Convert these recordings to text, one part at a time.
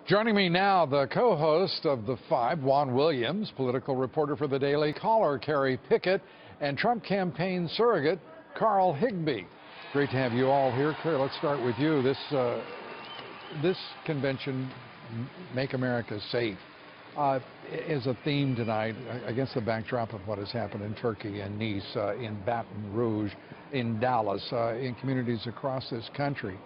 Joining me now, the co-host of The Five, Juan Williams, political reporter for the Daily Caller, Kerry, Picket, and Trump campaign surrogate, Carl Higbie. Great to have you all here. Kerry, let's start with you. This convention, Make America Safe, is a theme tonight against the backdrop of what has happened in Turkey and Nice, in Baton Rouge, in Dallas, in communities across this country.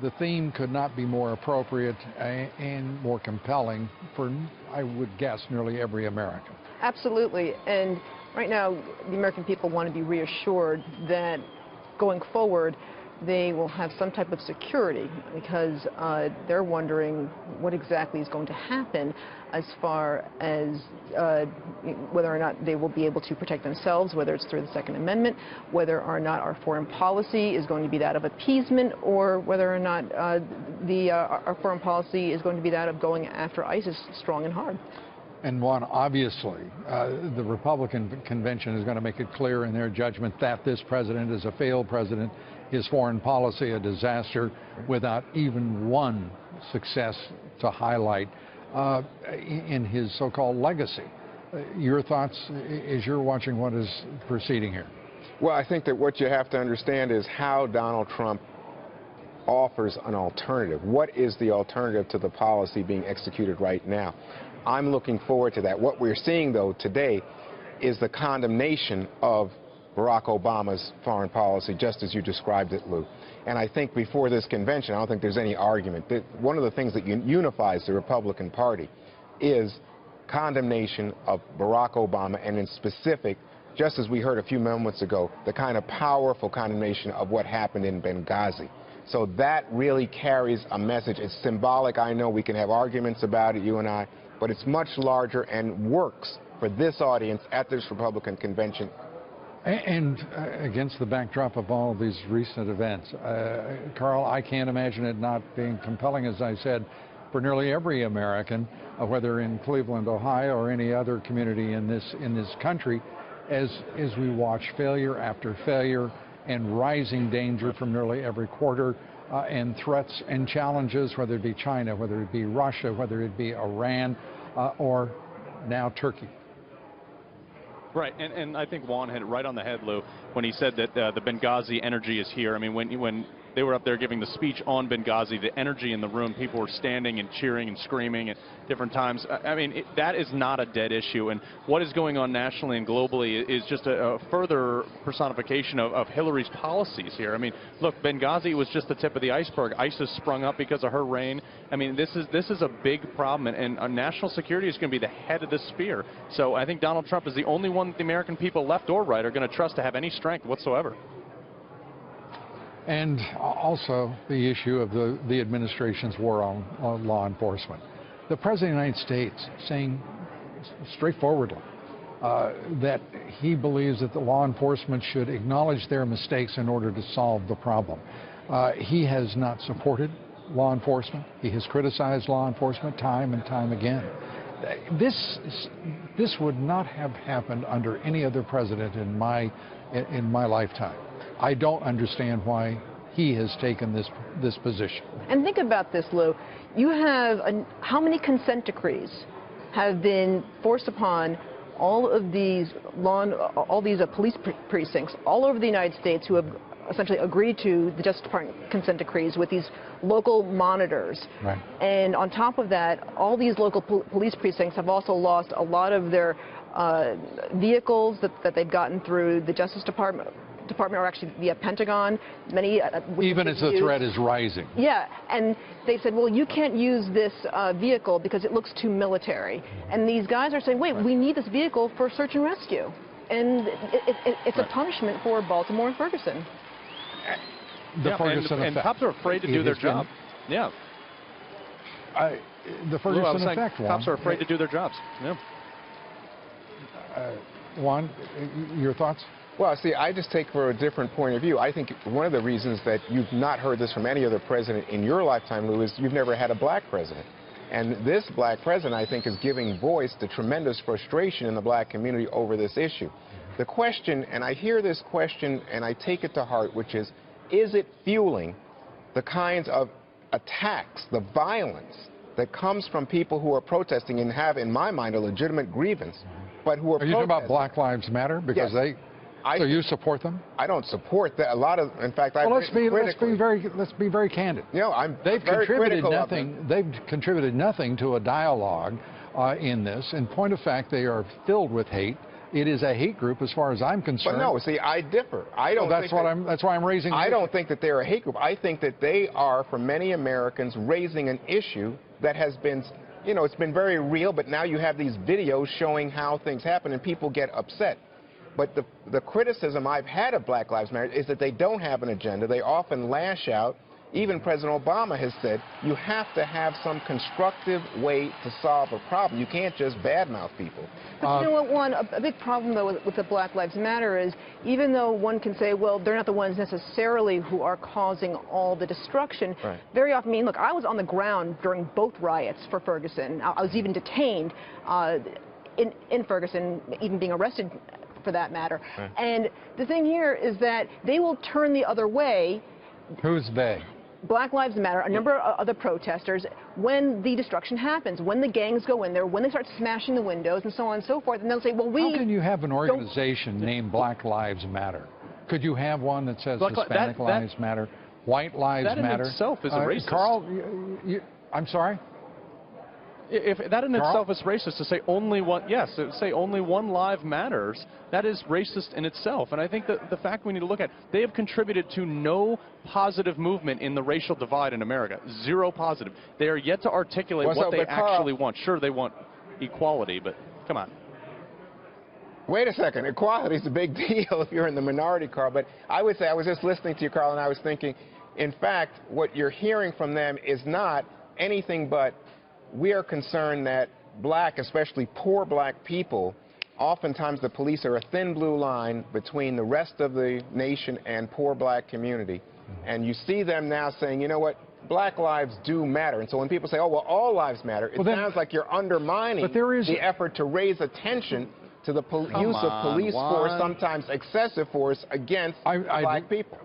The theme could not be more appropriate and more compelling for, I would guess, nearly every American. Absolutely. And right now, the American people want to be reassured that going forward, they will have some type of security, because they're wondering what exactly is going to happen as far as whether or not they will be able to protect themselves, whether it's through the Second Amendment, whether or not our foreign policy is going to be that of appeasement, or whether or not our foreign policy is going to be that of going after ISIS strong and hard. And Juan, obviously, the Republican convention is going to make it clear in their judgment that this president is a failed president, his foreign policy a disaster, without even one success to highlight in his so-called legacy. Your thoughts as you're watching what is proceeding here? Well, I think that what you have to understand is how Donald Trump offers an alternative. What is the alternative to the policy being executed right now? I'm looking forward to that. What we're seeing, though, today is the condemnation of Barack Obama's foreign policy, just as you described it, Lou. And I think before this convention, I don't think there's any argument that one of the things that unifies the Republican Party is condemnation of Barack Obama, and in specific, just as we heard a few moments ago, the kind of powerful condemnation of what happened in Benghazi. So that really carries a message. It's symbolic. I know we can have arguments about it, you and I, but it's much larger and works for this audience at this Republican convention. And against the backdrop of all of these recent events, Carl, I can't imagine it not being compelling, as I said, for nearly every American, whether in Cleveland, Ohio, or any other community in this country, as we watch failure after failure and rising danger from nearly every quarter, and threats and challenges, whether it be China, whether it be Russia, whether it be Iran, or now Turkey. Right, and I think Juan hit it right on the head, Lou, when he said that the Benghazi energy is here. I mean, when they were up there giving the speech on Benghazi, the energy in the room, people were standing and cheering and screaming at different times. I mean, that is not a dead issue. And what is going on nationally and globally is just a further personification of Hillary's policies here. I mean, look, Benghazi was just the tip of the iceberg. ISIS sprung up because of her reign. I mean, this is a big problem, and national security is going to be the head of this spear. So I think Donald Trump is the only one that the American people, left or right, are going to trust to have any strength whatsoever. And also the issue of the administration's war on law enforcement. The President of the United States saying straightforwardly that he believes that the law enforcement should acknowledge their mistakes in order to solve the problem. He has not supported law enforcement. He has criticized law enforcement time and time again. This would not have happened under any other president in my lifetime. I don't understand why he has taken this position. And think about this, Lou. You have how many consent decrees have been forced upon all of these police precincts all over the United States who have essentially agreed to the Justice Department consent decrees with these local monitors. Right. And on top of that, all these local police precincts have also lost a lot of their vehicles that they've gotten through the Justice Department, or actually the Pentagon. Many even as the threat is rising. Yeah, and they said, well, you can't use this vehicle because it looks too military. And these guys are saying, wait, we need this vehicle for search and rescue. And it's a punishment for Baltimore and Ferguson. The Ferguson and cops are afraid to do their job. Yeah. The Ferguson effect, cops are afraid to do their jobs. Yeah. Juan, your thoughts? Well, see, I just take for a different point of view. I think one of the reasons that you've not heard this from any other president in your lifetime, Lou, is you've never had a black president. And this black president, I think, is giving voice to tremendous frustration in the black community over this issue. The question, and I hear this question and I take it to heart, which is it fueling the kinds of attacks, the violence that comes from people who are protesting and have, in my mind, a legitimate grievance, but who are you talking about Black Lives Matter? Because yes. So you support them? I don't support that. A lot of, in fact, well, let's be very candid. You know, they've contributed nothing to a dialogue in this. In point of fact, they are filled with hate. It is a hate group, as far as I'm concerned. But no, see, I differ. I don't. Well, that's why I'm raising. I don't think that they're a hate group. I think that they are, for many Americans, raising an issue that has been, you know, it's been very real. But now you have these videos showing how things happen, and people get upset. But the criticism I've had of Black Lives Matter is that they don't have an agenda. They often lash out. Even President Obama has said you have to have some constructive way to solve a problem. You can't just badmouth people. But you know what, Juan, a big problem, though, with the Black Lives Matter is, even though one can say, well, they're not the ones necessarily who are causing all the destruction, right. Very often, I mean, look, I was on the ground during both riots for Ferguson. I was even detained in Ferguson, even being arrested for that matter. Right. And the thing here is that they will turn the other way. Who's they? Black Lives Matter, a number of other protesters, when the destruction happens, when the gangs go in there, when they start smashing the windows and so on and so forth, and they'll say, well, how can you have an organization named Black Lives Matter? Could you have one that says Hispanic Lives Matter, White Lives Matter? That in itself is a racist. Carl, I'm sorry? If that in itself is racist, to say only one, yes, say only one life matters, that is racist in itself. And I think that the fact we need to look at, they have contributed to no positive movement in the racial divide in America. Zero positive. They are yet to articulate what they actually want. Sure, they want equality, but come on. Wait a second. Equality is a big deal if you're in the minority, Carl. But I would say, I was just listening to you, Carl, and I was thinking, in fact, what you're hearing from them is not anything but we are concerned that black, especially poor black people, oftentimes the police are a thin blue line between the rest of the nation and poor black community. And you see them now saying, you know what, black lives do matter. And so when people say, oh, well, all lives matter, it sounds like you're undermining the effort to raise attention to the use of police force, sometimes excessive force, against black people.